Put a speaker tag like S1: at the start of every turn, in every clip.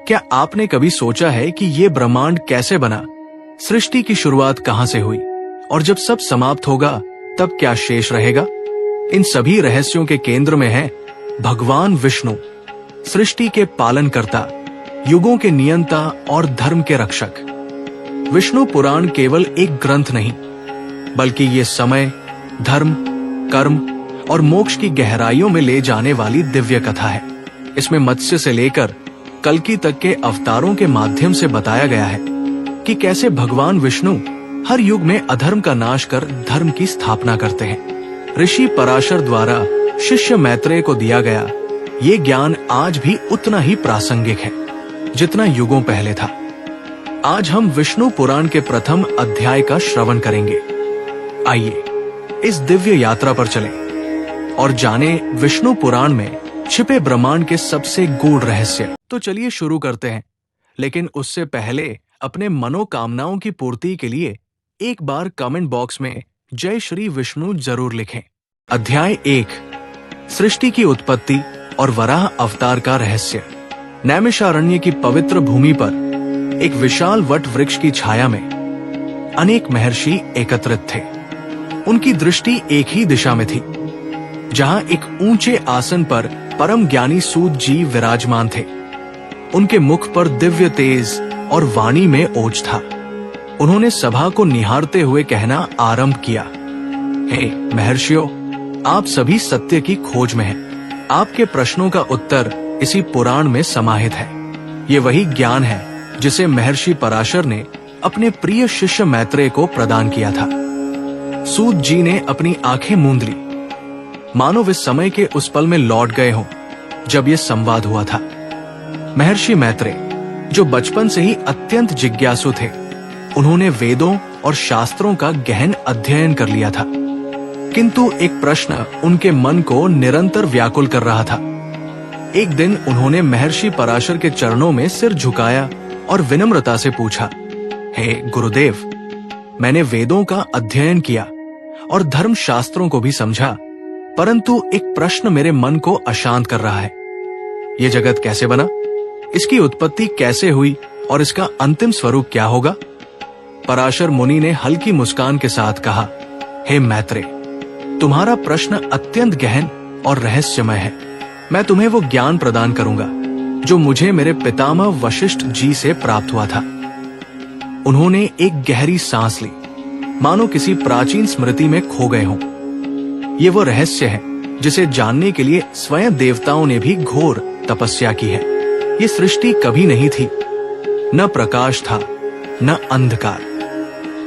S1: क्या आपने कभी सोचा है कि ये ब्रह्मांड कैसे बना, सृष्टि की शुरुआत कहां से हुई और जब सब समाप्त होगा तब क्या शेष रहेगा? इन सभी रहस्यों के केंद्र में है भगवान विष्णु, सृष्टि के पालनकर्ता, युगों के नियंता और धर्म के रक्षक। विष्णु पुराण केवल एक ग्रंथ नहीं, बल्कि ये समय, धर्म, कर्म और मोक्ष की गहराइयों में ले जाने वाली दिव्य कथा है। इसमें मत्स्य से लेकर कल्कि तक के अवतारों के माध्यम से बताया गया है कि कैसे भगवान विष्णु हर युग में अधर्म का नाश कर धर्म की स्थापना करते हैं। ऋषि पराशर द्वारा शिष्य मैत्रेय को दिया गया ये ज्ञान आज भी उतना ही प्रासंगिक है जितना युगों पहले था। आज हम विष्णु पुराण के प्रथम अध्याय का श्रवण करेंगे। आइए इस दिव्य यात्रा पर चलें और जाने विष्णु पुराण में छिपे ब्रह्मांड के सबसे गूढ़ रहस्य। तो चलिए शुरू करते हैं, लेकिन उससे पहले अपने मनोकामनाओं की पूर्ति के लिए एक बार कमेंट बॉक्स में जय श्री विष्णु जरूर लिखें। अध्याय 1, सृष्टि की उत्पत्ति और वराह अवतार का रहस्य। नैमिषारण्य की पवित्र भूमि पर एक विशाल वट वृक्ष की छाया में अनेक महर्षि एकत्रित थे। उनकी दृष्टि एक ही दिशा में थी, जहां एक ऊंचे आसन पर परम ज्ञानी सूत जी विराजमान थे। उनके मुख पर दिव्य तेज और वाणी में ओज था। उन्होंने सभा को निहारते हुए कहना आरंभ किया, हे महर्षियों, आप सभी सत्य की खोज में हैं। आपके प्रश्नों का उत्तर इसी पुराण में समाहित है। ये वही ज्ञान है जिसे महर्षि पराशर ने अपने प्रिय शिष्य मैत्रेय को प्रदान किया था। सूत जी ने अपनी आंखें मूंद ली, मानो वे समय के उस पल में लौट गए हों जब ये संवाद हुआ था। महर्षि मैत्रेय, जो बचपन से ही अत्यंत जिज्ञासु थे, उन्होंने वेदों और शास्त्रों का गहन अध्ययन कर लिया था, किंतु एक प्रश्न उनके मन को निरंतर व्याकुल कर रहा था। एक दिन उन्होंने महर्षि पराशर के चरणों में सिर झुकाया और विनम्रता से पूछा, हे गुरुदेव, मैंने वेदों का अध्ययन किया और धर्म शास्त्रों को भी समझा, परंतु एक प्रश्न मेरे मन को अशांत कर रहा है। ये जगत कैसे बना, इसकी उत्पत्ति कैसे हुई और इसका अंतिम स्वरूप क्या होगा? पराशर मुनि ने हल्की मुस्कान के साथ कहा, हे मैत्रेय, तुम्हारा प्रश्न अत्यंत गहन और रहस्यमय है। मैं तुम्हें वो ज्ञान प्रदान करूंगा जो मुझे मेरे पितामह वशिष्ठ जी से प्राप्त हुआ था। उन्होंने एक गहरी सांस ली, मानो किसी प्राचीन स्मृति में खो गए हों। ये वो रहस्य है जिसे जानने के लिए स्वयं देवताओं ने भी घोर तपस्या की है। ये सृष्टि कभी नहीं थी, न प्रकाश था न अंधकार,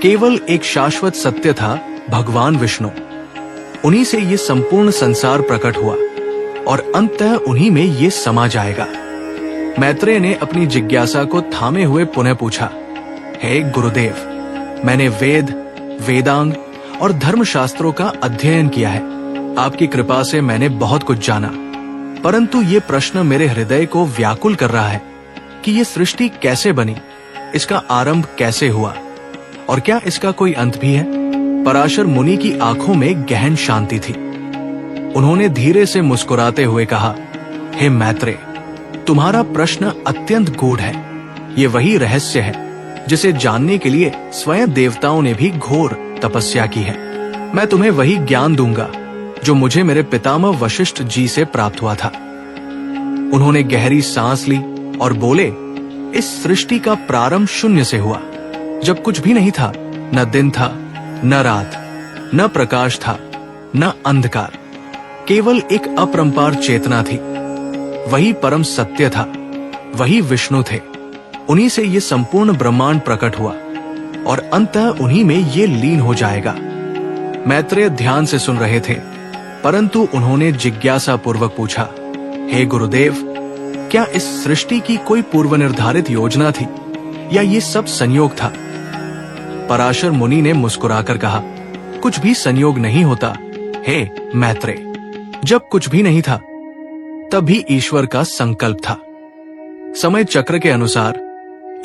S1: केवल एक शाश्वत सत्य था, भगवान विष्णु। उन्हीं से ये संपूर्ण संसार प्रकट हुआ और अंततः उन्हीं में ये समा जाएगा। मैत्रेय ने अपनी जिज्ञासा को थामे हुए पुनः पूछा, हे गुरुदेव, मैंने वेद, वेदांग और धर्मशास्त्रों का अध्ययन किया है। आपकी कृपा से मैंने बहुत कुछ जाना, परंतु ये प्रश्न मेरे हृदय को व्याकुल कर रहा है कि ये सृष्टि कैसे बनी, इसका आरंभ कैसे हुआ और क्या इसका कोई अंत भी है? पराशर मुनि की आंखों में गहन शांति थी। उन्होंने धीरे से मुस्कुराते हुए कहा, हे मैत्रेय, तुम्हारा प्रश्न अत्यंत गूढ़ है। ये वही रहस्य है जिसे जानने के लिए स्वयं देवताओं ने भी घोर तपस्या की है। मैं तुम्हें वही ज्ञान दूंगा जो मुझे मेरे पितामह वशिष्ठ जी से प्राप्त हुआ था। उन्होंने गहरी सांस ली और बोले, इस सृष्टि का प्रारंभ शून्य से हुआ, जब कुछ भी नहीं था, न दिन था, न रात, न प्रकाश था, न अंधकार, केवल एक अपरंपार चेतना थी। वही परम सत्य था, वही विष्णु थे। उन्हीं से ये संपूर्ण ब्रह्मांड प्रकट हुआ और अंततः उन्हीं में ये लीन हो जाएगा। मैत्रेय ध्यान से सुन रहे थे, परंतु उन्होंने जिज्ञासा पूर्वक पूछा, हे गुरुदेव, क्या इस सृष्टि की कोई पूर्व निर्धारित योजना थी या ये सब संयोग था? पराशर मुनि ने मुस्कुराकर कहा, कुछ भी संयोग नहीं होता, हे मैत्रेय। जब कुछ भी नहीं था, तब भी ईश्वर का संकल्प था। समय चक्र के अनुसार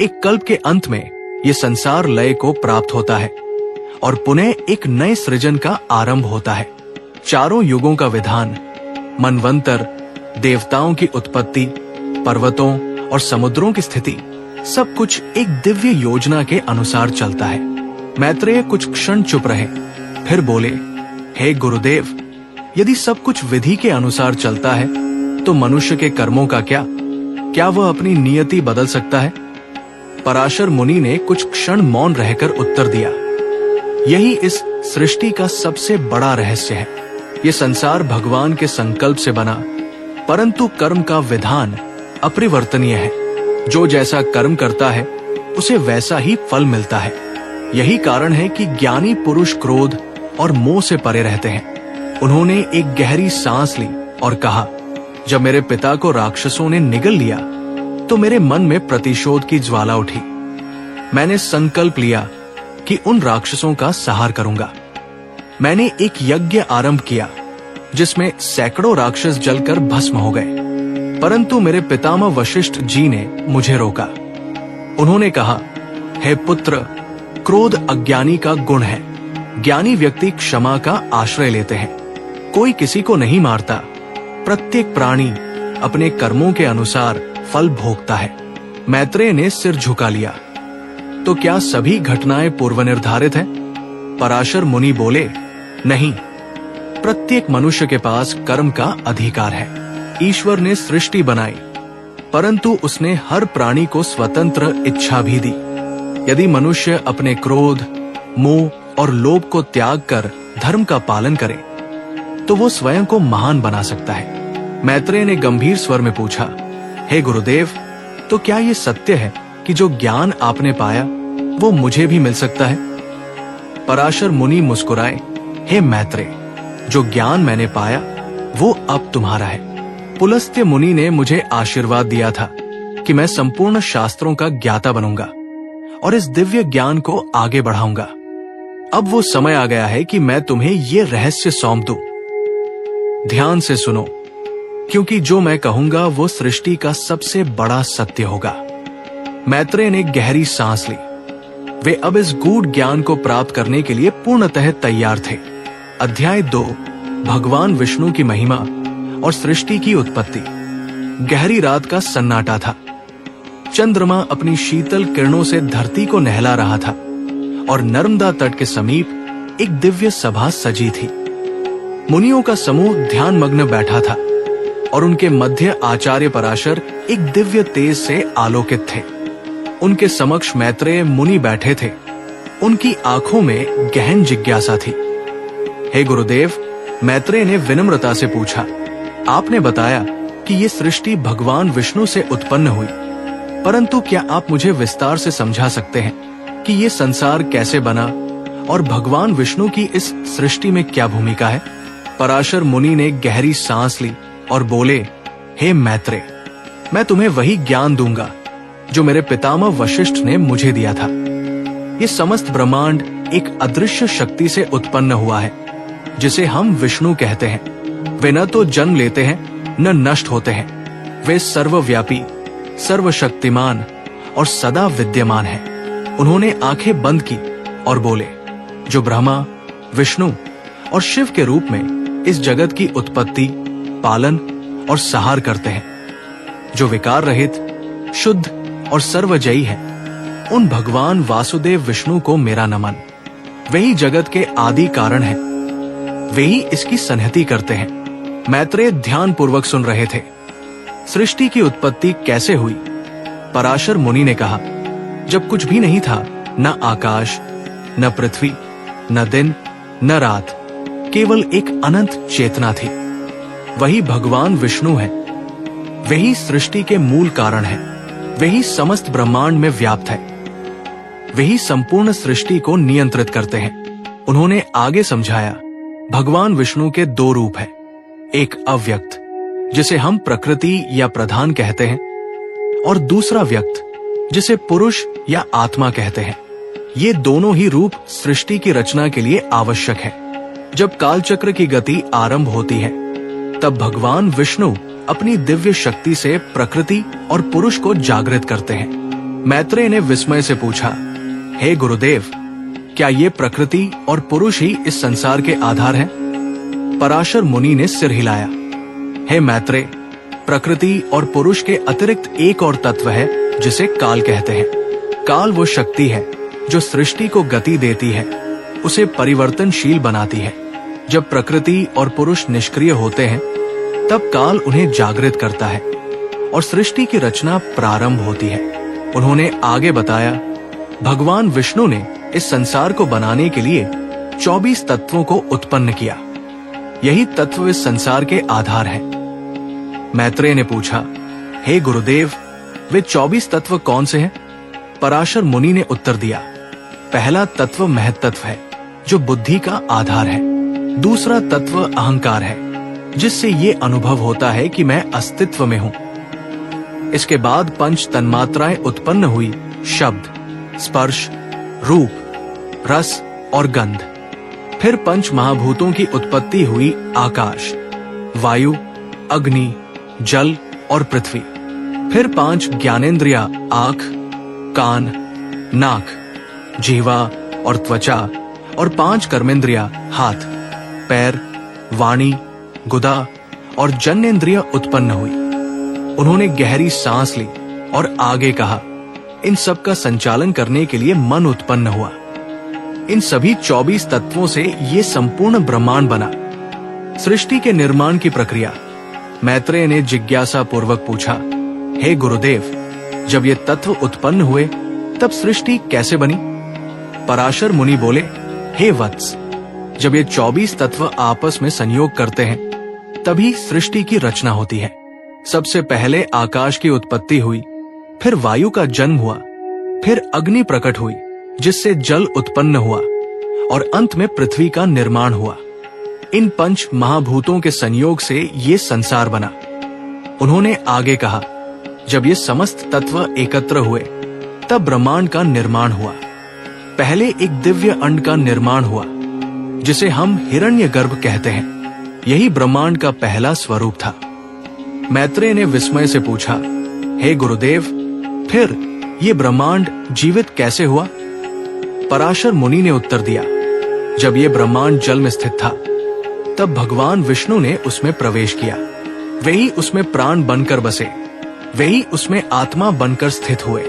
S1: एक कल्प के अंत में ये संसार लय को प्राप्त होता है और पुनः एक नए सृजन का आरंभ होता है। चारों युगों का विधान, मनवंतर, देवताओं की उत्पत्ति, पर्वतों और समुद्रों की स्थिति, सब कुछ एक दिव्य योजना के अनुसार चलता है। मैत्रेय कुछ क्षण चुप रहे, फिर बोले, हे गुरुदेव, यदि सब कुछ विधि के अनुसार चलता है तो मनुष्य के कर्मों का क्या वह अपनी नियति बदल सकता है? पराशर मुनि ने कुछ क्षण मौन रहकर उत्तर दिया, यही इस सृष्टि का सबसे बड़ा रहस्य है। ये संसार भगवान के संकल्प से बना, परंतु कर्म का विधान अपरिवर्तनीय है। जो जैसा कर्म करता है उसे वैसा ही फल मिलता है। यही कारण है कि ज्ञानी पुरुष क्रोध और मोह से परे रहते हैं। उन्होंने एक गहरी सांस ली और कहा, जब मेरे पिता को राक्षसों ने निगल लिया तो मेरे मन में प्रतिशोध की ज्वाला उठी। मैंने संकल्प लिया कि उन राक्षसों का संहार करूंगा। मैंने एक यज्ञ आरंभ किया जिसमें सैकड़ों राक्षस जलकर भस्म हो गए, परंतु मेरे पितामह वशिष्ठ जी ने मुझे रोका। उन्होंने कहा, हे पुत्र, क्रोध अज्ञानी का गुण है। ज्ञानी व्यक्ति क्षमा का आश्रय लेते हैं। कोई किसी को नहीं मारता। प्रत्येक प्राणी अपने कर्मों के अनुसार फल भोगता है। मैत्रेय ने सिर झुका लिया। तो क्या सभी घटनाएं पूर्व निर्धारित हैं? पराशर मुनि बोले, नहीं, प्रत्येक मनुष्य के पास कर्म का अधिकार है। ईश्वर ने सृष्टि बनाई, परंतु उसने हर प्राणी को स्वतंत्र इच्छा भी दी। यदि मनुष्य अपने क्रोध, मोह और लोभ को त्याग कर धर्म का पालन करे तो वो स्वयं को महान बना सकता है। मैत्रेय ने गंभीर स्वर में पूछा, हे गुरुदेव, तो क्या ये सत्य है कि जो ज्ञान आपने पाया वो मुझे भी मिल सकता है? पराशर मुनि मुस्कुराए, हे मैत्रेय, जो ज्ञान मैंने पाया वो अब तुम्हारा है। पुलस्त्य मुनि ने मुझे आशीर्वाद दिया था कि मैं संपूर्ण शास्त्रों का ज्ञाता बनूंगा और इस दिव्य ज्ञान को आगे बढ़ाऊंगा। अब वो समय आ गया है कि मैं तुम्हें ये रहस्य सौंप दूं। ध्यान से सुनो, क्योंकि जो मैं कहूंगा वो सृष्टि का सबसे बड़ा सत्य होगा। मैत्रेय ने गहरी सांस ली। वे अब इस गूढ़ ज्ञान को प्राप्त करने के लिए पूर्णतः तैयार थे। अध्याय 2, भगवान विष्णु की महिमा और सृष्टि की उत्पत्ति। गहरी रात का सन्नाटा था। चंद्रमा अपनी शीतल किरणों से धरती को नहला रहा था और नर्मदा तट के समीप एक दिव्य सभा सजी थी। मुनियों का समूह ध्यान मग्न बैठा था और उनके मध्य आचार्य पराशर एक दिव्य तेज से आलोकित थे। उनके समक्ष मैत्रेय मुनि बैठे थे। उनकी आंखों में गहन जिज्ञासा थी। हे गुरुदेव, मैत्रेय ने विनम्रता से पूछा, आपने बताया कि ये सृष्टि भगवान विष्णु से उत्पन्न हुई, परंतु क्या आप मुझे विस्तार से समझा सकते हैं कि ये संसार कैसे बना और भगवान विष्णु की इस सृष्टि में क्या भूमिका है? पराशर मुनि ने गहरी सांस ली और बोले, हे मैत्रेय, मैं तुम्हें वही ज्ञान दूंगा जो मेरे पितामह वशिष्ठ ने मुझे दिया था। ये समस्त ब्रह्मांड एक अदृश्य शक्ति से उत्पन्न हुआ है जिसे हम विष्णु कहते हैं। वे न तो जन्म लेते हैं न नष्ट होते हैं। वे सर्वव्यापी, सर्वशक्तिमान और सदा विद्यमान हैं। उन्होंने आंखें बंद की और बोले, जो ब्रह्मा, विष्णु और शिव के रूप में इस जगत की उत्पत्ति, पालन और संहार करते हैं, जो विकार रहित, शुद्ध और सर्वजयी है, उन भगवान वासुदेव विष्णु को मेरा नमन। वही जगत के आदि कारण है, वही इसकी संहति करते हैं। मैत्रेय ध्यान पूर्वक सुन रहे थे। सृष्टि की उत्पत्ति कैसे हुई? पराशर मुनि ने कहा, जब कुछ भी नहीं था, न आकाश, न पृथ्वी, न दिन, न रात, केवल एक अनंत चेतना थी। वही भगवान विष्णु है। वही सृष्टि के मूल कारण है। वही समस्त ब्रह्मांड में व्याप्त है। वही संपूर्ण सृष्टि को नियंत्रित करते हैं। उन्होंने आगे समझाया, भगवान विष्णु के दो रूप हैं, एक अव्यक्त जिसे हम प्रकृति या प्रधान कहते हैं और दूसरा व्यक्त जिसे पुरुष या आत्मा कहते हैं। ये दोनों ही रूप सृष्टि की रचना के लिए आवश्यक है। जब कालचक्र की गति आरंभ होती है तब भगवान विष्णु अपनी दिव्य शक्ति से प्रकृति और पुरुष को जागृत करते हैं। मैत्रेय ने विस्मय से पूछा, हे गुरुदेव, क्या ये प्रकृति और पुरुष ही इस संसार के आधार हैं? पराशर मुनि ने सिर हिलाया। हे मैत्रेय, प्रकृति और पुरुष के अतिरिक्त एक और तत्व है जिसे काल कहते हैं। काल वो शक्ति है जो सृष्टि को गति देती है, उसे परिवर्तनशील बनाती है। जब प्रकृति और पुरुष निष्क्रिय होते हैं तब काल उन्हें जागृत करता है और सृष्टि की रचना प्रारंभ होती है। उन्होंने आगे बताया, भगवान विष्णु ने इस संसार को बनाने के लिए 24 तत्वों को उत्पन्न किया। यही तत्व इस संसार के आधार हैं। मैत्रेय ने पूछा, हे गुरुदेव, वे 24 तत्व कौन से हैं? पराशर मुनि ने उत्तर दिया, पहला तत्व महत्तत्व है जो बुद्धि का आधार है। दूसरा तत्व अहंकार है जिससे ये अनुभव होता है कि मैं अस्तित्व में हूं। इसके बाद 5 तन्मात्राएं उत्पन्न हुई, शब्द, स्पर्श, रूप, रस और गंध। फिर 5 महाभूतों की उत्पत्ति हुई, आकाश, वायु, अग्नि, जल और पृथ्वी। फिर 5 ज्ञानेंद्रिया, आंख, कान, नाक, जिह्वा और त्वचा, और 5 कर्मेंद्रिया, हाथ, पैर, वाणी, गुदा और जन्नेंद्रिय उत्पन्न हुई। उन्होंने गहरी सांस ली और आगे कहा, इन सब का संचालन करने के लिए मन उत्पन्न हुआ। इन सभी 24 तत्वों से ये संपूर्ण ब्रह्मांड बना। सृष्टि के निर्माण की प्रक्रिया। मैत्रेय ने जिज्ञासा पूर्वक पूछा, हे गुरुदेव, जब ये तत्व उत्पन्न हुए तब सृष्टि कैसे बनी? पराशर मुनि बोले, हे वत्स, जब ये 24 तत्व आपस में संयोग करते हैं तभी सृष्टि की रचना होती है। सबसे पहले आकाश की उत्पत्ति हुई, फिर वायु का जन्म हुआ, फिर अग्नि प्रकट हुई जिससे जल उत्पन्न हुआ, और अंत में पृथ्वी का निर्माण हुआ। इन 5 महाभूतों के संयोग से ये संसार बना। उन्होंने आगे कहा, जब ये समस्त तत्व एकत्र हुए तब ब्रह्मांड का निर्माण हुआ। पहले एक दिव्य अंड का निर्माण हुआ जिसे हम हिरण्यगर्भ कहते हैं। यही ब्रह्मांड का पहला स्वरूप था। मैत्रेय ने विस्मय से पूछा, हे गुरुदेव, फिर ये ब्रह्मांड जीवित कैसे हुआ? पराशर मुनि ने उत्तर दिया, जब ये ब्रह्मांड जल में स्थित था तब भगवान विष्णु ने उसमें प्रवेश किया। वही उसमें प्राण बनकर बसे, वही उसमें आत्मा बनकर स्थित हुए।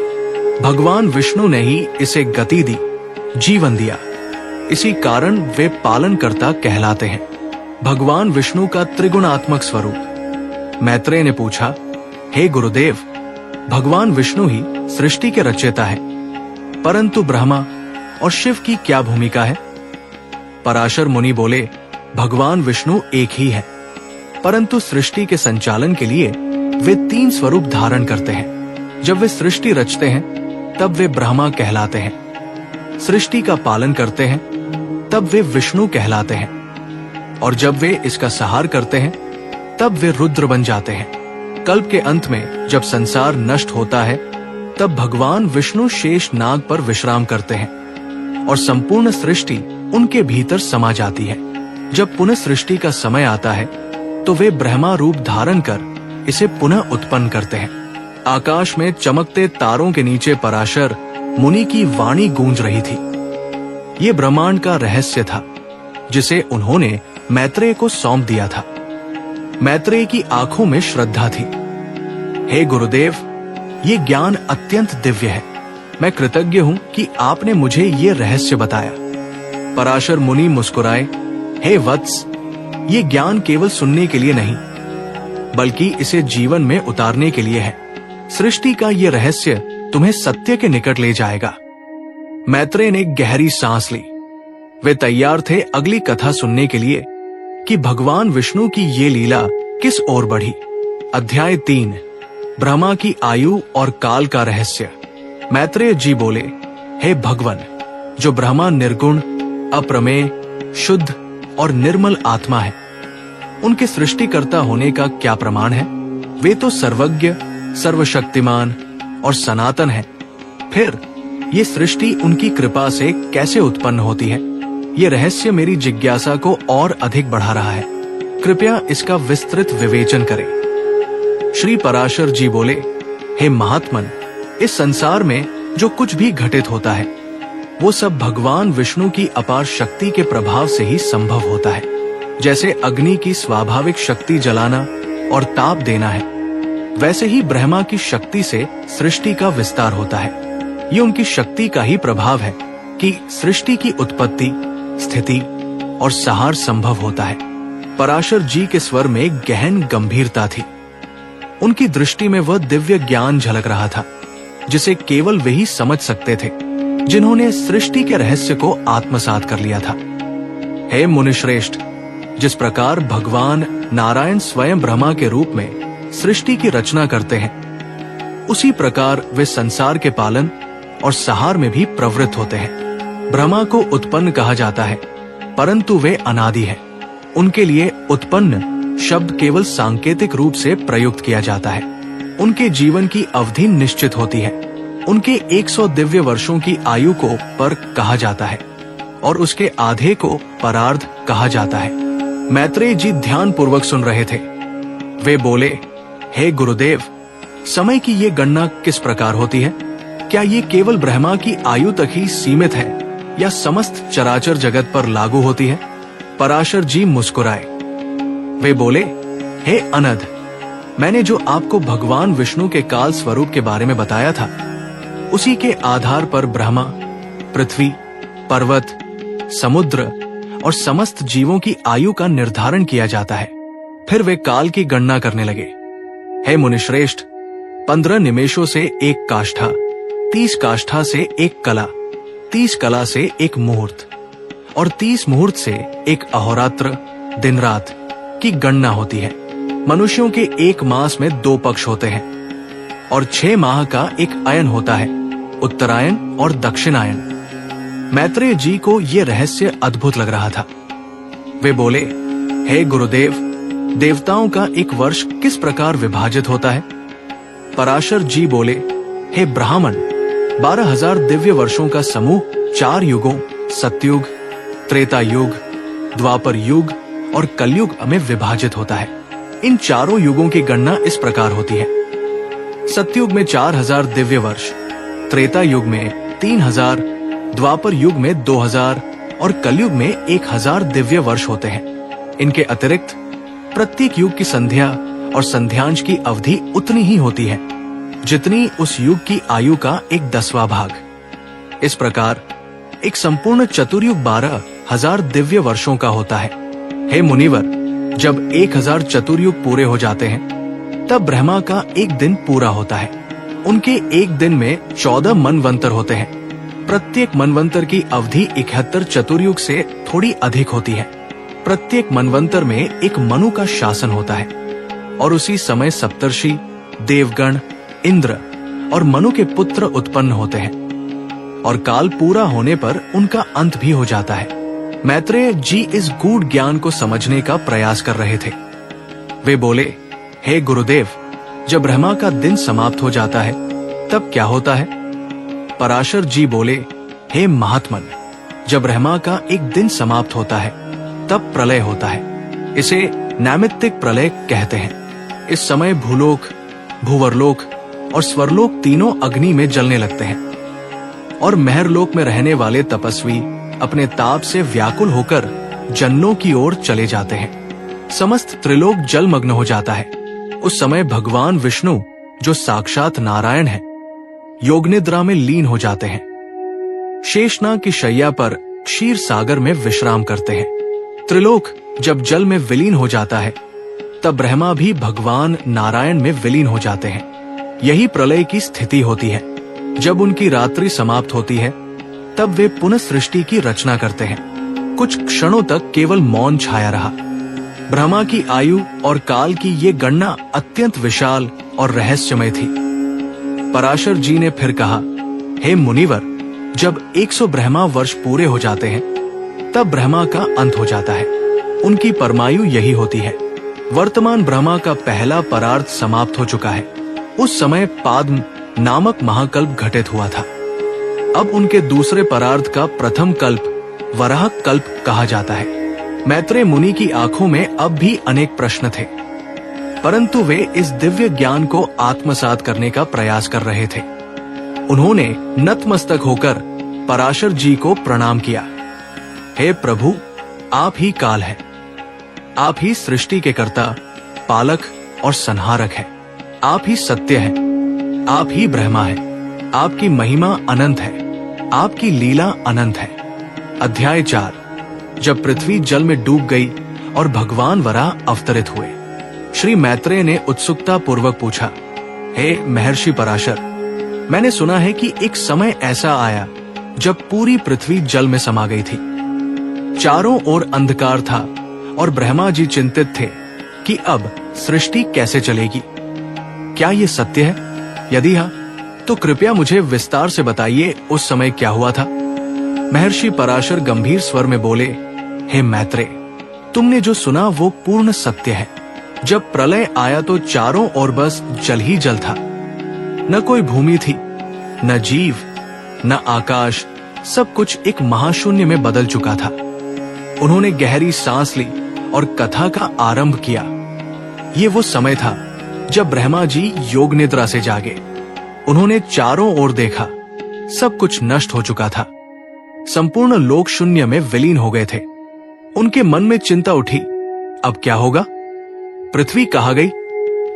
S1: भगवान विष्णु ने ही इसे गति दी, जीवन दिया। इसी कारण वे पालनकर्ता कहलाते हैं। भगवान विष्णु का त्रिगुणात्मक स्वरूप। मैत्रेय ने पूछा, हे गुरुदेव, भगवान विष्णु ही सृष्टि के रचयिता है, परंतु ब्रह्मा और शिव की क्या भूमिका है? पराशर मुनि बोले, भगवान विष्णु एक ही है, परंतु सृष्टि के संचालन के लिए वे 3 स्वरूप धारण करते हैं। जब वे सृष्टि रचते हैं तब वे ब्रह्मा कहलाते हैं, सृष्टि का पालन करते हैं तब वे विष्णु कहलाते हैं, और जब वे इसका संहार करते हैं तब वे रुद्र बन जाते हैं। कल्प के अंत में जब संसार नष्ट होता है तब भगवान विष्णु शेष नाग पर विश्राम करते हैं और संपूर्ण सृष्टि उनके भीतर समा जाती है। जब पुनः सृष्टि का समय आता है तो वे ब्रह्मा रूप धारण कर इसे पुनः उत्पन्न करते हैं। आकाश में चमकते तारों के नीचे पराशर मुनि की वाणी गूंज रही थी। ये ब्रह्मांड का रहस्य था जिसे उन्होंने मैत्रेय को सौंप दिया था। मैत्रेय की आंखों में श्रद्धा थी। हे गुरुदेव, ये ज्ञान अत्यंत दिव्य है। मैं कृतज्ञ हूं कि आपने मुझे ये रहस्य बताया। पराशर मुनि मुस्कुराए, हे वत्स, ये ज्ञान केवल सुनने के लिए नहीं बल्कि इसे जीवन में उतारने के लिए है। सृष्टि का ये रहस्य तुम्हें सत्य के निकट ले जाएगा। मैत्रेय ने गहरी सांस ली। वे तैयार थे अगली कथा सुनने के लिए कि भगवान विष्णु की ये लीला किस ओर बढ़ी। अध्याय 3, ब्रह्मा की आयु और काल का रहस्य। मैत्रेय जी बोले, हे भगवन, जो ब्रह्मा निर्गुण, अप्रमेय, शुद्ध और निर्मल आत्मा है, उनके सृष्टिकर्ता होने का क्या प्रमाण है? वे तो सर्वज्ञ, सर्वशक्तिमान और सनातन है। फिर ये सृष्टि उनकी कृपा से कैसे उत्पन्न होती है? ये रहस्य मेरी जिज्ञासा को और अधिक बढ़ा रहा है। कृपया इसका विस्तृत विवेचन करें। श्री पराशर जी बोले, हे महात्मन, इस संसार में जो कुछ भी घटित होता है वो सब भगवान विष्णु की अपार शक्ति के प्रभाव से ही संभव होता है। जैसे अग्नि की स्वाभाविक शक्ति जलाना और ताप देना है, वैसे ही ब्रह्मा की शक्ति से सृष्टि का विस्तार होता है। ये उनकी शक्ति का ही प्रभाव है कि सृष्टि की उत्पत्ति, स्थिति और संहार संभव होता है। पराशर जी के स्वर में गहन गंभीरता थी। उनकी दृष्टि में वह दिव्य ज्ञान झलक रहा था जिसे केवल वही समझ सकते थे जिन्होंने सृष्टि के रहस्य को आत्मसात कर लिया था। हे मुनिश्रेष्ठ, जिस प्रकार भगवान नारायण स्वयं ब्रह्मा के रूप में सृष्टि की रचना करते हैं, उसी प्रकार वे संसार के पालन और संहार में भी प्रवृत्त होते हैं। ब्रह्मा को उत्पन्न कहा जाता है, परंतु वे अनादि हैं। उनके लिए उत्पन्न शब्द केवल सांकेतिक रूप से प्रयुक्त किया जाता है। उनके जीवन की अवधि निश्चित होती है। उनके 100 दिव्य वर्षों की आयु को पर कहा जाता है और उसके आधे को परार्ध कहा जाता है। मैत्रेय जी ध्यान पूर्वक सुन रहे थे। वे बोले, हे गुरुदेव, समय की ये गणना किस प्रकार होती है? क्या ये केवल ब्रह्मा की आयु तक ही सीमित है या समस्त चराचर जगत पर लागू होती है? पराशर जी मुस्कुराए। वे बोले, हे अनध, मैंने जो आपको भगवान विष्णु के काल स्वरूप के बारे में बताया था, उसी के आधार पर ब्रह्मा, पृथ्वी, पर्वत, समुद्र और समस्त जीवों की आयु का निर्धारण किया जाता है। फिर वे काल की गणना करने लगे। हे मुनिश्रेष्ठ, 15 निमेषों से एक काष्ठा, 30 काष्ठा से एक कला, 30 कला से एक मुहूर्त और 30 मुहूर्त से एक अहोरात्र दिन रात की गणना होती है। मनुष्यों के एक मास में 2 पक्ष होते हैं और 6 माह का एक अयन होता है, उत्तरायण और दक्षिणायन। मैत्रेय जी को यह रहस्य अद्भुत लग रहा था। वे बोले, हे गुरुदेव, देवताओं का एक वर्ष किस प्रकार विभाजित होता है? पराशर जी बोले, हे ब्राह्मण, 12,000 दिव्य वर्षों का समूह 4 युगों सतयुग, त्रेता युग, द्वापर युग और कलयुग में विभाजित होता है। इन चारों युगों की गणना इस प्रकार होती है। सतयुग में 4,000 दिव्य वर्ष, त्रेता युग में 3,000, द्वापर युग में 2,000 और कलयुग में 1,000 दिव्य वर्ष होते हैं। इनके अतिरिक्त प्रत्येक युग की संध्या और संध्यांश की अवधि उतनी ही होती है जितनी उस युग की आयु का 1/10वां भाग। इस प्रकार एक संपूर्ण चतुर्युग 12,000 दिव्य वर्षों का होता है। हे मुनिवर, जब 1,000 चतुर्युग पूरे हो जाते हैं, तब ब्रह्मा का एक दिन पूरा होता है। उनके एक दिन में 14 मनवंतर होते हैं। प्रत्येक मनवंतर की अवधि 71 चतुर्युग से थोड़ी अधिक होती है। प्रत्येक मनवंतर में एक मनु का शासन होता है और उसी समय सप्तर्षि, देवगण, इंद्र और मनु के पुत्र उत्पन्न होते हैं और काल पूरा होने पर उनका अंत भी हो जाता है। मैत्रेय जी इस गूढ़ ज्ञान को समझने का प्रयास कर रहे थे। वे बोले, हे गुरुदेव, जब ब्रह्मा का दिन समाप्त हो जाता है तब क्या होता है? पराशर जी बोले, हे महात्मन, जब ब्रह्मा का एक दिन समाप्त होता है तब प्रलय होता है। इसे नैमित्तिक प्रलय कहते हैं। इस समय भूलोक, भूवरलोक और स्वरलोक तीनों अग्नि में जलने लगते हैं और महरलोक में रहने वाले तपस्वी अपने ताप से व्याकुल होकर जन्नों की ओर चले जाते हैं। समस्त त्रिलोक जलमग्न हो जाता है। उस समय भगवान विष्णु, जो साक्षात नारायण है, योग निद्रा में लीन हो जाते हैं। शेषनाग की शैया पर क्षीर सागर में विश्राम करते हैं। त्रिलोक जब जल में विलीन हो जाता है, तब ब्रह्मा भी भगवान नारायण में विलीन हो जाते हैं। यही प्रलय की स्थिति होती है। जब उनकी रात्रि समाप्त होती है, तब वे पुनः सृष्टि की रचना करते हैं। कुछ क्षणों तक केवल मौन छाया रहा। ब्रह्मा की आयु और काल की ये गणना अत्यंत विशाल और रहस्यमय थी। पराशर जी ने फिर कहा, हे मुनिवर, जब 100 ब्रह्मा वर्ष पूरे हो जाते हैं, तब ब्रह्मा का अंत हो जाता है। उनकी परमायु यही होती है। वर्तमान ब्रह्मा का पहला परार्थ समाप्त हो चुका है। उस समय पाद्म नामक महाकल्प घटित हुआ था। अब उनके दूसरे परार्थ का प्रथम कल्प वराह कल्प कहा जाता है। मैत्रेय मुनि की आंखों में अब भी अनेक प्रश्न थे, परंतु वे इस दिव्य ज्ञान को आत्मसात करने का प्रयास कर रहे थे। उन्होंने नतमस्तक होकर पराशर जी को प्रणाम किया। हे प्रभु, आप ही काल है। आप ही सृष्टि के कर्ता, पालक और संहारक है। आप ही सत्य हैं, आप ही ब्रह्मा हैं, आपकी महिमा अनंत है, आपकी लीला अनंत है। अध्याय 4। जब पृथ्वी जल में डूब गई और भगवान वराह अवतरित हुए, श्री मैत्रेय ने उत्सुकता पूर्वक पूछा, हे महर्षि पराशर, मैंने सुना है कि एक समय ऐसा आया जब पूरी पृथ्वी जल में समा गई थी। चारों ओर अंधकार था और ब्रह्मा जी चिंतित थे कि अब सृष्टि कैसे चलेगी। क्या ये सत्य है? यदि हाँ, तो कृपया मुझे विस्तार से बताइए उस समय क्या हुआ था। महर्षि पराशर गंभीर स्वर में बोले, हे मैत्रेय, तुमने जो सुना वो पूर्ण सत्य है। जब प्रलय आया तो चारों ओर बस जल ही जल था, न कोई भूमि थी, न जीव, न आकाश, सब कुछ एक महाशून्य में बदल चुका था। उन्होंने गहरी सांस ली और कथा का आरंभ किया। ये वो समय था जब ब्रह्मा जी योग निद्रा से जागे। उन्होंने चारों ओर देखा, सब कुछ नष्ट हो चुका था। संपूर्ण लोक शून्य में विलीन हो गए थे। उनके मन में चिंता उठी, अब क्या होगा? पृथ्वी कहाँ गई?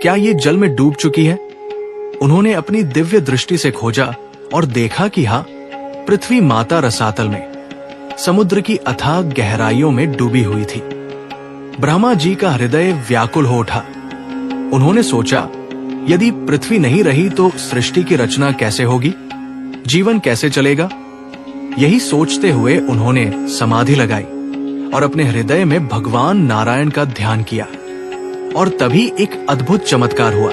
S1: क्या ये जल में डूब चुकी है? उन्होंने अपनी दिव्य दृष्टि से खोजा और देखा कि हाँ, पृथ्वी माता रसातल में समुद्र की अथाह गहराइयों में डूबी हुई थी। ब्रह्मा जी का हृदय व्याकुल हो उठा। उन्होंने सोचा, यदि पृथ्वी नहीं रही तो सृष्टि की रचना कैसे होगी, जीवन कैसे चलेगा? यही सोचते हुए उन्होंने समाधि लगाई और अपने हृदय में भगवान नारायण का ध्यान किया। और तभी एक अद्भुत चमत्कार हुआ।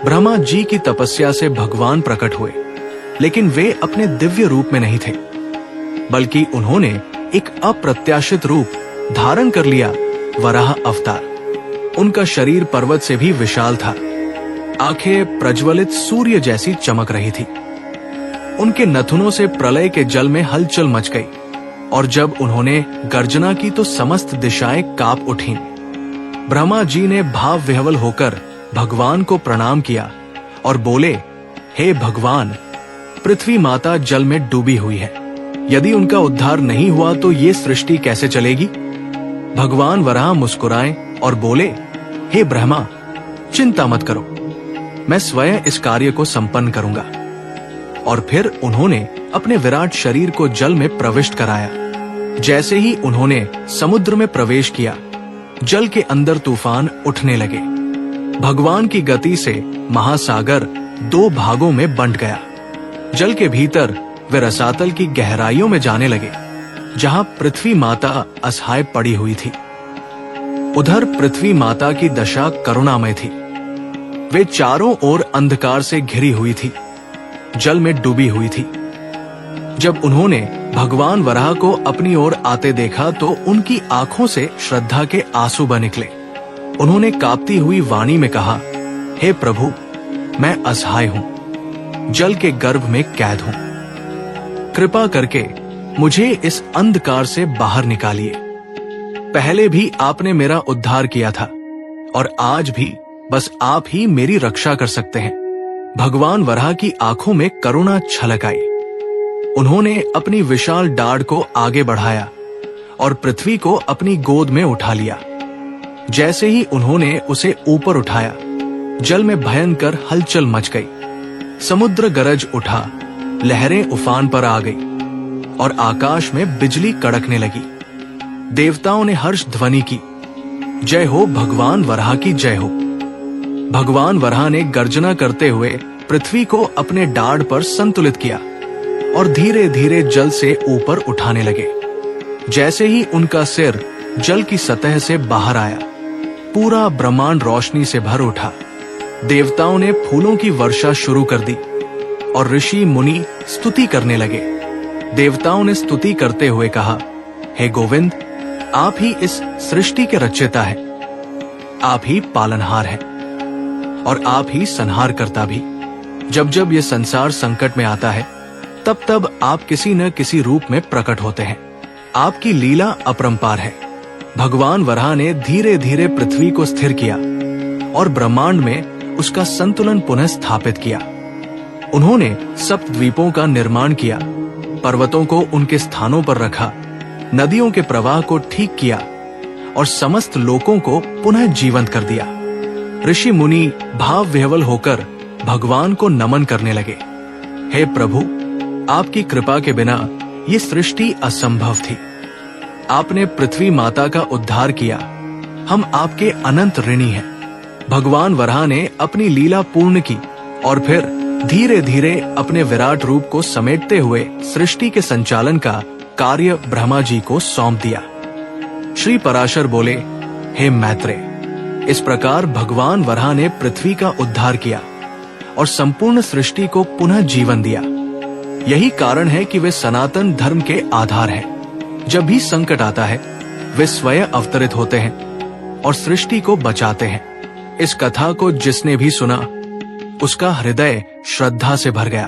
S1: ब्रह्मा जी की तपस्या से भगवान प्रकट हुए, लेकिन वे अपने दिव्य रूप में नहीं थे, बल्कि उन्होंने एक अप्रत्याशित रूप धारण कर लिया, वराह अवतार। उनका शरीर पर्वत से भी विशाल था। आंखें प्रज्वलित सूर्य जैसी चमक रही थी। उनके नथुनों से प्रलय के जल में हलचल मच गई और जब उन्होंने गर्जना की तो समस्त दिशाएं कांप उठीं। ब्रह्मा जी ने भाव विह्वल होकर भगवान को प्रणाम किया और बोले, हे भगवान, पृथ्वी माता जल में डूबी हुई है। यदि उनका उद्धार नहीं हुआ तो ये सृष्टि कैसे चलेगी? भगवान वराह मुस्कुराए और बोले, हे ब्रह्मा, चिंता मत करो, मैं स्वयं इस कार्य को संपन्न करूंगा। और फिर उन्होंने अपने विराट शरीर को जल में प्रविष्ट कराया। जैसे ही उन्होंने समुद्र में प्रवेश किया, जल के अंदर तूफान उठने लगे। भगवान की गति से महासागर 2 भागों में बंट गया। जल के भीतर वे रसातल की गहराइयों में जाने लगे, जहां पृथ्वी माता असहाय पड़ी हुई थी। उधर पृथ्वी माता की दशा करुणामय थी। वे चारों ओर अंधकार से घिरी हुई थी, जल में डूबी हुई थी। जब उन्होंने भगवान वराह को अपनी ओर आते देखा तो उनकी आंखों से श्रद्धा के आंसू बह निकले। उन्होंने कांपती हुई वाणी में कहा, हे प्रभु, मैं असहाय हूं, जल के गर्भ में कैद हूं। कृपा करके मुझे इस अंधकार से बाहर निकालिए। पहले भी आपने मेरा उद्धार किया था और आज भी बस आप ही मेरी रक्षा कर सकते हैं। भगवान वराह की आंखों में करुणा छलक आई। उन्होंने अपनी विशाल डाढ़ को आगे बढ़ाया और पृथ्वी को अपनी गोद में उठा लिया। जैसे ही उन्होंने उसे ऊपर उठाया, जल में भयंकर हलचल मच गई। समुद्र गरज उठा, लहरें उफान पर आ गई और आकाश में बिजली कड़कने लगी। देवताओं ने हर्ष ध्वनि की, जय हो भगवान वराह की जय हो। भगवान वराह ने गर्जना करते हुए पृथ्वी को अपने डाढ़ पर संतुलित किया और धीरे धीरे जल से ऊपर उठाने लगे। जैसे ही उनका सिर जल की सतह से बाहर आया, पूरा ब्रह्मांड रोशनी से भर उठा। देवताओं ने फूलों की वर्षा शुरू कर दी और ऋषि मुनि स्तुति करने लगे। देवताओं ने स्तुति करते हुए कहा, हे गोविंद, आप ही इस सृष्टि के रचयिता हैं, आप ही पालनहार हैं और आप ही संहार करता भी। जब जब ये संसार संकट में आता है, तब तब आप किसी न किसी रूप में प्रकट होते हैं। आपकी लीला अपरंपार है। भगवान वराह ने धीरे धीरे पृथ्वी को स्थिर किया और ब्रह्मांड में उसका संतुलन पुनः स्थापित किया। उन्होंने सप्तद्वीपों का निर्माण किया, पर्वतों को उनके स्थानों पर रखा, नदियों के प्रवाह को ठीक किया और समस्त लोकों को पुनः जीवंत कर दिया। ऋषि मुनि भाव विह्वल होकर भगवान को नमन करने लगे। हे प्रभु, आपकी कृपा के बिना ये सृष्टि असंभव थी। आपने पृथ्वी माता का उद्धार किया, हम आपके अनंत ऋणी हैं। भगवान वराह ने अपनी लीला पूर्ण की और फिर धीरे धीरे अपने विराट रूप को समेटते हुए सृष्टि के संचालन का कार्य ब्रह्मा जी को सौंप दिया। श्री पराशर बोले, हे मैत्रेय, इस प्रकार भगवान वराह ने पृथ्वी का उद्धार किया और संपूर्ण सृष्टि को पुनः जीवन दिया। यही कारण है कि वे सनातन धर्म के आधार हैं। जब भी संकट आता है, वे स्वयं अवतरित होते हैं और सृष्टि को बचाते हैं। इस कथा को जिसने भी सुना, उसका हृदय श्रद्धा से भर गया।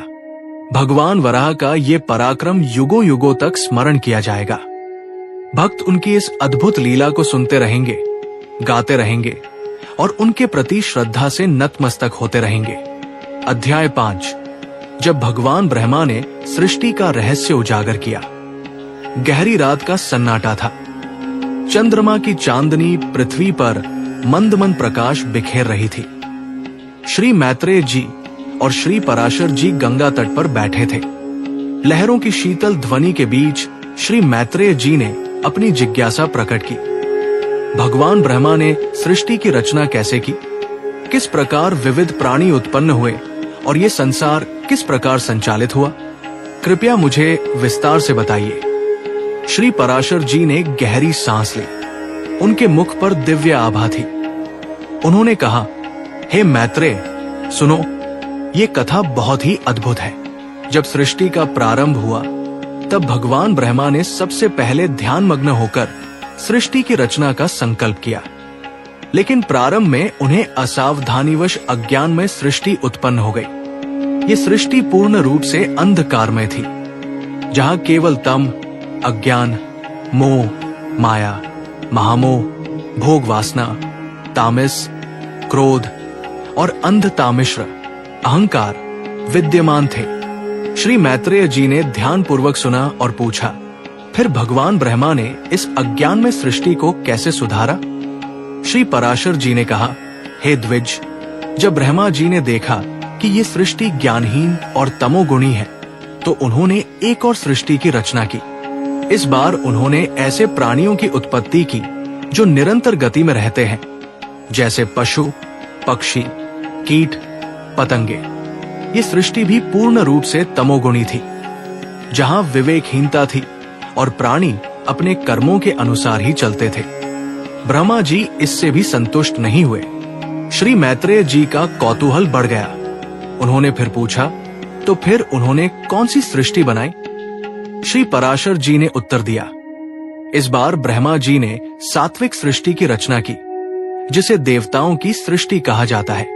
S1: भगवान वराह का ये पराक्रम युगों युगों तक स्मरण किया जाएगा। भक्त उनकी इस अद्भुत लीला को सुनते रहेंगे, गाते रहेंगे और उनके प्रति श्रद्धा से नतमस्तक होते रहेंगे। अध्याय 5। जब भगवान ब्रह्मा ने सृष्टि का रहस्य उजागर किया। गहरी रात का सन्नाटा था। चंद्रमा की चांदनी पृथ्वी पर मंद मंद प्रकाश बिखेर रही थी। श्री मैत्रेय जी और श्री पराशर जी गंगा तट पर बैठे थे। लहरों की शीतल ध्वनि के बीच श्री मैत्रेय जी ने अपनी जिज्ञासा प्रकट की। भगवान ब्रह्मा ने सृष्टि की रचना कैसे की? किस प्रकार विविध प्राणी उत्पन्न हुए और ये संसार किस प्रकार संचालित हुआ? कृपया मुझे विस्तार से बताइए। श्री पराशर जी ने गहरी सांस ली। उनके मुख पर दिव्य आभा थी। उन्होंने कहा, हे मैत्रेय, सुनो, ये कथा बहुत ही अद्भुत है। जब सृष्टि का प्रारंभ हुआ, तब भगवान ब्रह्मा ने सबसे पहले ध्यानमग्न होकर सृष्टि की रचना का संकल्प किया। लेकिन प्रारंभ में उन्हें असावधानीवश अज्ञान में सृष्टि उत्पन्न हो गई। ये सृष्टि पूर्ण रूप से अंधकारमय थी, जहां केवल तम, अज्ञान, मोह, माया, महामोह, भोग वासना, तामस, क्रोध और अंधता मिश्र अहंकार विद्यमान थे। श्री मैत्रेय जी ने ध्यान पूर्वक सुना और पूछा, फिर भगवान ब्रह्मा ने इस अज्ञान में सृष्टि को कैसे सुधारा? श्री पराशर जी ने कहा, हे द्विज, जब ब्रह्मा जी ने देखा कि ये सृष्टि ज्ञानहीन और तमोगुणी है, तो उन्होंने एक और सृष्टि की रचना की। इस बार उन्होंने ऐसे प्राणियों की उत्पत्ति की जो निरंतर गति में रहते हैं, जैसे पशु, पक्षी, कीट, पतंगे। ये सृष्टि भी पूर्ण रूप से तमोगुणी थी, जहां विवेकहीनता थी और प्राणी अपने कर्मों के अनुसार ही चलते थे। ब्रह्मा जी इससे भी संतुष्ट नहीं हुए। श्री मैत्रेय जी का कौतूहल बढ़ गया। उन्होंने फिर पूछा, तो फिर उन्होंने कौन सी सृष्टि बनाई? श्री पराशर जी ने उत्तर दिया, इस बार ब्रह्मा जी ने सात्विक सृष्टि की रचना की, जिसे देवताओं की सृष्टि कहा जाता है।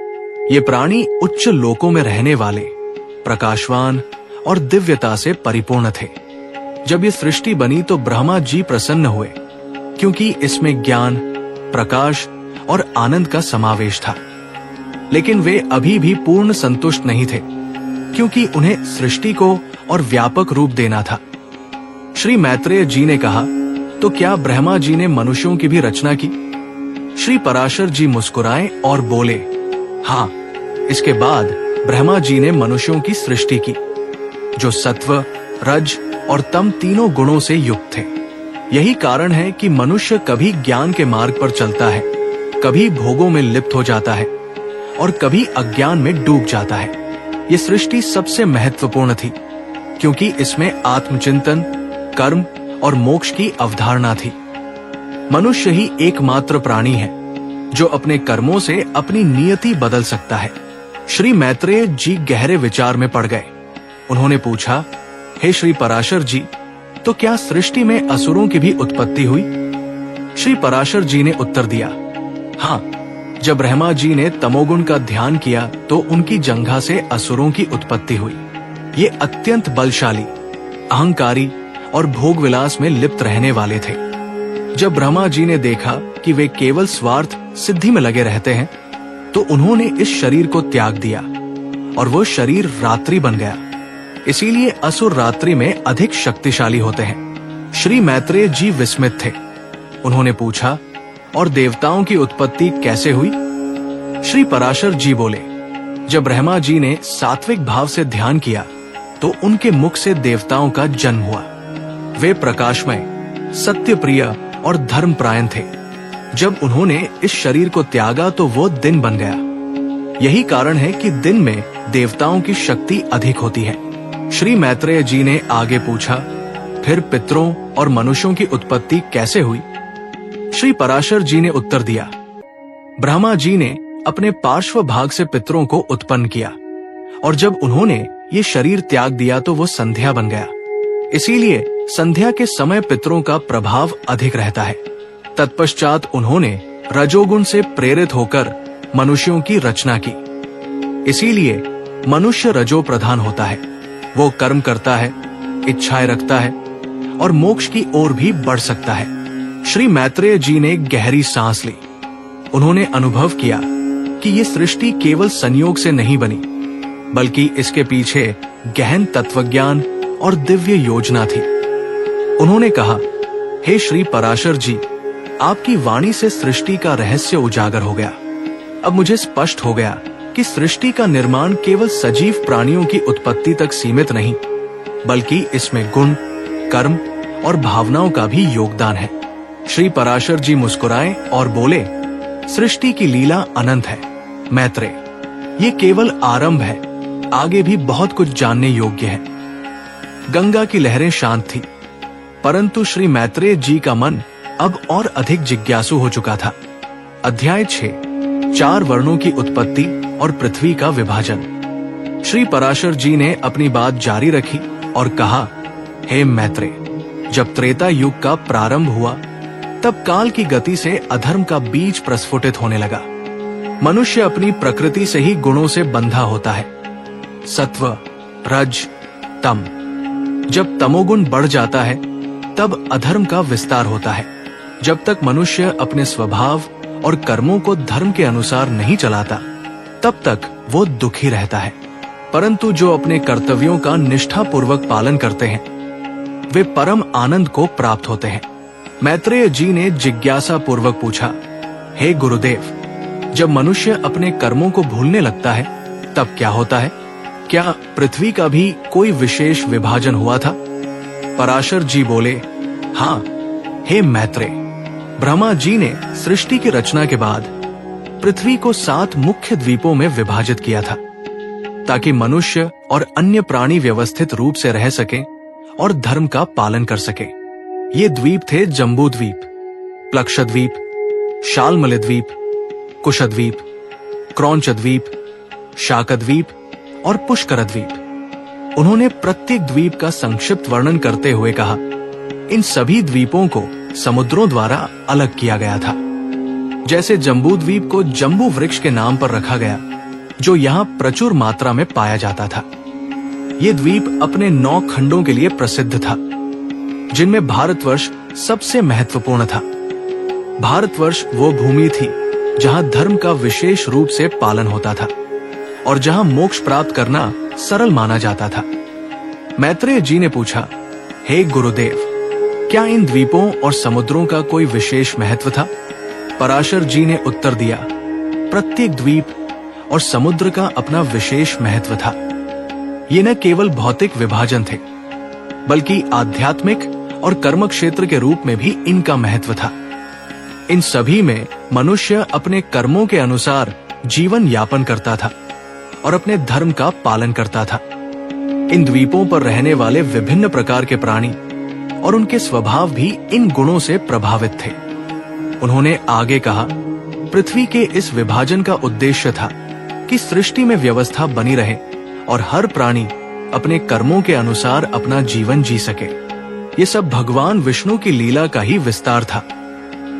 S1: ये प्राणी उच्च लोकों में रहने वाले, प्रकाशवान और दिव्यता से परिपूर्ण थे। जब ये सृष्टि बनी तो ब्रह्मा जी प्रसन्न हुए, क्योंकि इसमें ज्ञान, प्रकाश और आनंद का समावेश था। लेकिन वे अभी भी पूर्ण संतुष्ट नहीं थे, क्योंकि उन्हें सृष्टि को और व्यापक रूप देना था। श्री मैत्रेय जी ने कहा, तो क्या ब्रह्मा जी ने मनुष्यों की भी रचना की? श्री पराशर जी मुस्कुराए और बोले, हाँ, इसके बाद ब्रह्मा जी ने मनुष्यों की सृष्टि की, जो सत्व, रज और तम तीनों गुणों से युक्त थे। यही कारण है कि मनुष्य कभी ज्ञान के मार्ग पर चलता है, कभी भोगों में लिप्त हो जाता है और कभी अज्ञान में डूब जाता है। ये सृष्टि सबसे महत्वपूर्ण थी, क्योंकि इसमें आत्मचिंतन, कर्म और मोक्ष की अवधारणा थी। मनुष्य ही एकमात्र प्राणी है जो अपने कर्मों से अपनी नियति बदल सकता है। श्री मैत्रेय जी गहरे विचार में पड़ गए। उन्होंने पूछा, हे श्री पराशर जी, तो क्या सृष्टि में असुरों की भी उत्पत्ति हुई? श्री पराशर जी ने उत्तर दिया, हाँ, जब ब्रह्मा जी ने तमोगुण का ध्यान किया तो उनकी जंघा से असुरों की उत्पत्ति हुई। ये अत्यंत बलशाली, अहंकारी और भोग विलास में लिप्त रहने वाले थे। जब ब्रह्मा जी ने देखा कि वे केवल स्वार्थ सिद्धि में लगे रहते हैं, तो उन्होंने इस शरीर को त्याग दिया और वो शरीर रात्रि बन गया। इसीलिए असुर रात्रि में अधिक शक्तिशाली होते हैं। श्री मैत्रेय जी विस्मित थे। उन्होंने पूछा, और देवताओं की उत्पत्ति कैसे हुई? श्री पराशर जी बोले, जब ब्रह्मा जी ने सात्विक भाव से ध्यान किया तो उनके मुख से देवताओं का जन्म हुआ। वे प्रकाशमय, सत्यप्रिय और धर्मपरायण थे। जब उन्होंने इस शरीर को त्यागा तो वो दिन बन गया। यही कारण है कि दिन में देवताओं की शक्ति अधिक होती है। श्री मैत्रेय जी ने आगे पूछा, फिर पितरों और मनुष्यों की उत्पत्ति कैसे हुई? श्री पराशर जी ने उत्तर दिया, ब्रह्मा जी ने अपने पार्श्व भाग से पितरों को उत्पन्न किया और जब उन्होंने ये शरीर त्याग दिया तो वो संध्या बन गया। इसीलिए संध्या के समय पितरों का प्रभाव अधिक रहता है। तत्पश्चात उन्होंने रजोगुण से प्रेरित होकर मनुष्यों की रचना की। इसीलिए मनुष्य रजो प्रधान होता है। वो कर्म करता है, इच्छाएं रखता है और मोक्ष की ओर भी बढ़ सकता है। श्री मैत्रेय जी ने गहरी सांस ली। उन्होंने अनुभव किया कि ये सृष्टि केवल संयोग से नहीं बनी, बल्कि इसके पीछे गहन तत्वज्ञान और दिव्य योजना थी। उन्होंने कहा, हे श्री पराशर जी, आपकी वाणी से सृष्टि का रहस्य उजागर हो गया। अब मुझे स्पष्ट हो गया कि सृष्टि का निर्माण केवल सजीव प्राणियों की उत्पत्ति तक सीमित नहीं, बल्कि इसमें गुण, कर्म और भावनाओं का भी योगदान है। श्री पराशर जी मुस्कुराए और बोले, सृष्टि की लीला अनंत है मैत्रेय, ये केवल आरंभ है, आगे भी बहुत कुछ जानने योग्य है। गंगा की लहरें शांत थी, परंतु श्री मैत्रेय जी का मन अब और अधिक जिज्ञासु हो चुका था। अध्याय 6, 4 वर्णों की उत्पत्ति और पृथ्वी का विभाजन। श्री पराशर जी ने अपनी बात जारी रखी और कहा, हे मैत्रेय, जब त्रेता युग का प्रारंभ हुआ तब काल की गति से अधर्म का बीज प्रस्फुटित होने लगा। मनुष्य अपनी प्रकृति से ही गुणों से बंधा होता है, सत्व, रज, तम। जब तमोगुण बढ़ जाता है तब अधर्म का विस्तार होता है। जब तक मनुष्य अपने स्वभाव और कर्मों को धर्म के अनुसार नहीं चलाता तब तक वो दुखी रहता है, परंतु जो अपने कर्तव्यों का निष्ठापूर्वक पालन करते हैं वे परम आनंद को प्राप्त होते हैं। मैत्रेय जी ने जिज्ञासा पूर्वक पूछा, हे गुरुदेव, जब मनुष्य अपने कर्मों को भूलने लगता है तब क्या होता है? क्या पृथ्वी का भी कोई विशेष विभाजन हुआ था? पराशर जी बोले, हाँ, हे मैत्रेय, ब्रह्मा जी ने सृष्टि की रचना के बाद पृथ्वी को 7 मुख्य द्वीपों में विभाजित किया था, ताकि मनुष्य और अन्य प्राणी व्यवस्थित रूप से रह सकें और धर्म का पालन कर सके। ये द्वीप थे जम्बूद्वीप, प्लक्षद्वीप, शालमलद्वीप, कुशद्वीप, क्रौंचद्वीप, शाकद्वीप और पुष्करद्वीप। उन्होंने प्रत्येक द्वीप का संक्षिप्त वर्णन करते हुए कहा, इन सभी द्वीपों को समुद्रों द्वारा अलग किया गया था। जैसे जम्बूद्वीप को जम्बू वृक्ष के नाम पर रखा गया, जो यहाँ प्रचुर मात्रा में पाया जाता था। ये द्वीप अपने 9 खंडों के लिए प्रसिद्ध था, जिनमें भारतवर्ष सबसे महत्वपूर्ण था। भारतवर्ष वो भूमि थी जहाँ धर्म का विशेष रूप से पालन होता था और जहाँ मोक्ष प्राप्त करना सरल माना जाता था। मैत्रेय जी ने पूछा, हे गुरुदेव, क्या इन द्वीपों और समुद्रों का कोई विशेष महत्व था? पराशर जी ने उत्तर दिया, प्रत्येक द्वीप और समुद्र का अपना विशेष महत्व था। ये न केवल भौतिक विभाजन थे, बल्कि आध्यात्मिक और कर्म क्षेत्र के रूप में भी इनका महत्व था। इन सभी में मनुष्य अपने कर्मों के अनुसार जीवन यापन करता था और अपने धर्म का पालन करता था। इन द्वीपों पर रहने वाले विभिन्न प्रकार के प्राणी और उनके स्वभाव भी इन गुणों से प्रभावित थे। उन्होंने आगे कहा, पृथ्वी के इस विभाजन का उद्देश्य था कि सृष्टि में व्यवस्था बनी रहे और हर प्राणी अपने कर्मों के अनुसार अपना जीवन जी सके। ये सब भगवान विष्णु की लीला का ही विस्तार था,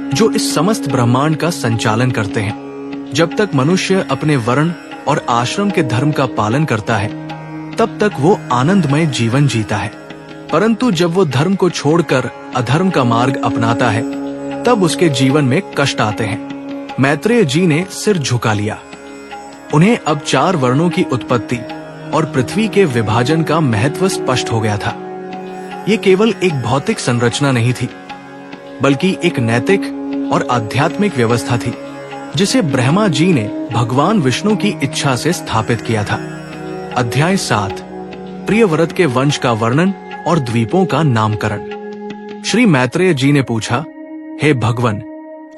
S1: जो इस समस्त ब्रह्मांड का संचालन करते हैं। जब तक मनुष्य अपने वर्ण और आश्रम के धर्म का पालन करता है, तब तक वो आनंदमय जीवन जीता है, परंतु जब वो धर्म को छोड़कर अधर्म का मार्ग अपनाता है, तब उसके जीवन में कष्ट आते हैं। मैत्रेय जी ने सिर झुका लिया। उन्हें अब 4 वर्णों की उत्पत्ति और पृथ्वी के विभाजन का महत्व स्पष्ट हो गया था। ये केवल एक भौतिक संरचना नहीं थी, बल्कि एक नैतिक और आध्यात्मिक व्यवस्था थी। जिसे ब्रह्मा जी ने भगवान विष्णु की इच्छा से स्थापित किया था। अध्याय 7 प्रियव्रत के वंश का वर्णन और द्वीपों का नामकरण। श्री मैत्रेय जी ने पूछा, हे भगवन,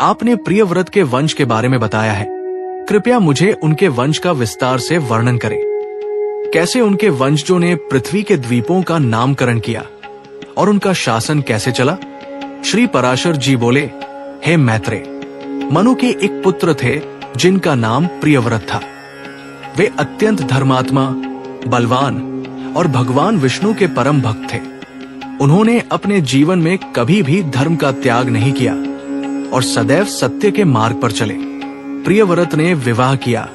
S1: आपने प्रियव्रत के वंश के बारे में बताया है, कृपया मुझे उनके वंश का विस्तार से वर्णन करें। कैसे उनके वंशजों ने पृथ्वी के द्वीपों का नामकरण किया और उनका शासन कैसे चला? श्री पराशर जी बोले, हे मैत्रेय, मनु के एक पुत्र थे जिनका नाम प्रियव्रत था। वे अत्यंत धर्मात्मा, बलवान और भगवान विष्णु के परम भक्त थे। उन्होंने अपने जीवन में कभी भी धर्म का त्याग नहीं किया और सदैव सत्य के मार्ग पर चले। प्रियव्रत ने विवाह किया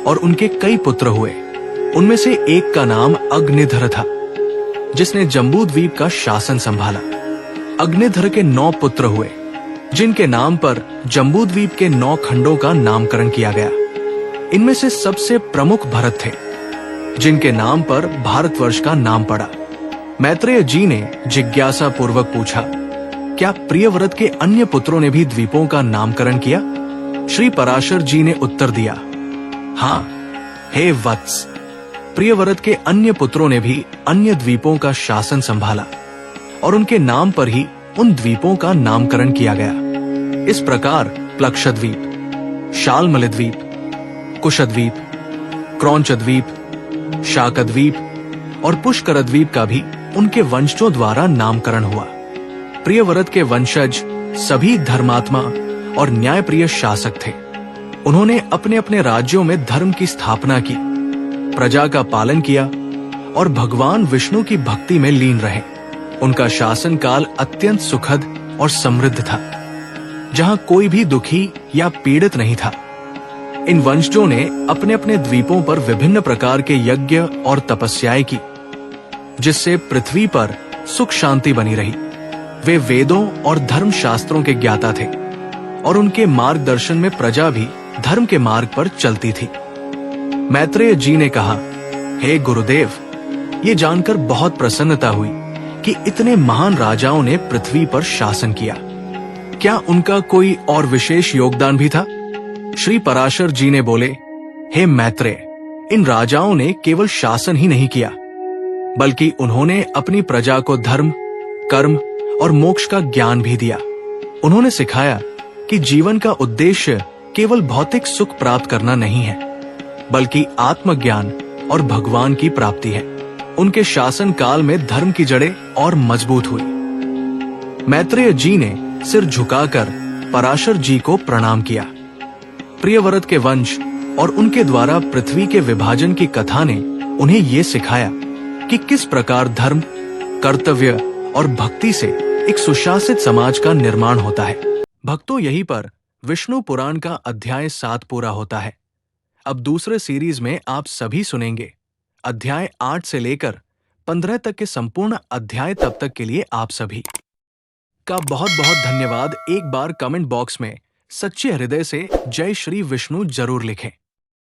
S1: और उनके कई पुत्र हुए। उनमें से एक का नाम अग्निधर था, जिसने जम्बूद्वीप का शासन संभाला। अग्निधर के 9 पुत्र हुए, जिनके नाम पर जम्बूद्वीप के 9 खंडों का नामकरण किया गया। इनमें से सबसे प्रमुख भरत थे, जिनके नाम पर भारतवर्ष का नाम पड़ा। मैत्रेय जी ने जिज्ञासा पूर्वक पूछा, क्या प्रियव्रत के अन्य पुत्रों ने भी द्वीपों का नामकरण किया? श्री पराशर जी ने उत्तर दिया, हाँ, हे वत्स, प्रियव्रत के अन्य पुत्रों ने भी अन्य द्वीपों का शासन संभाला और उनके नाम पर ही उन द्वीपों का नामकरण किया गया। इस प्रकार प्लक्षद्वीप, शालमलद्वीप, कुशद्वीप, क्रौंचद्वीप, शाकद्वीप और पुष्करद्वीप का भी उनके वंशजों द्वारा नामकरण हुआ। प्रियव्रत के वंशज सभी धर्मात्मा और न्यायप्रिय शासक थे। उन्होंने अपने अपने राज्यों में धर्म की स्थापना की, प्रजा का पालन किया और भगवान विष्णु की भक्ति में लीन रहे। उनका शासन काल अत्यंत सुखद और समृद्ध था, जहां कोई भी दुखी या पीड़ित नहीं था। इन वंशजों ने अपने अपने द्वीपों पर विभिन्न प्रकार के यज्ञ और तपस्याएं की, जिससे पृथ्वी पर सुख शांति बनी रही। वे वेदों और धर्म शास्त्रों के ज्ञाता थे और उनके मार्गदर्शन में प्रजा भी धर्म के मार्ग पर चलती थी। मैत्रेय जी ने कहा, हे गुरुदेव, ये जानकर बहुत प्रसन्नता हुई कि इतने महान राजाओं ने पृथ्वी पर शासन किया। क्या उनका कोई और विशेष योगदान भी था? श्री पराशर जी ने बोले, हे मैत्रेय, इन राजाओं ने केवल शासन ही नहीं किया, बल्कि उन्होंने अपनी प्रजा को धर्म, कर्म और मोक्ष का ज्ञान भी दिया। उन्होंने सिखाया कि जीवन का उद्देश्य केवल भौतिक सुख प्राप्त करना नहीं है, बल्कि आत्मज्ञान और भगवान की प्राप्ति है। उनके शासन काल में धर्म की जड़ें और मजबूत हुई। मैत्रेय जी ने सिर झुकाकर पराशर जी को प्रणाम किया। प्रियव्रत के वंश और उनके द्वारा पृथ्वी के विभाजन की कथा ने उन्हें ये सिखाया कि किस प्रकार धर्म, कर्तव्य और भक्ति से एक सुशासित समाज का निर्माण होता है। भक्तों, यहीं पर विष्णु पुराण का अध्याय 7 पूरा होता है। अब दूसरे सीरीज में आप सभी सुनेंगे अध्याय 8 से लेकर 15 तक के संपूर्ण अध्याय। तब तक के लिए आप सभी का बहुत बहुत धन्यवाद। एक बार कमेंट बॉक्स में सच्चे हृदय से जय श्री विष्णु जरूर लिखें।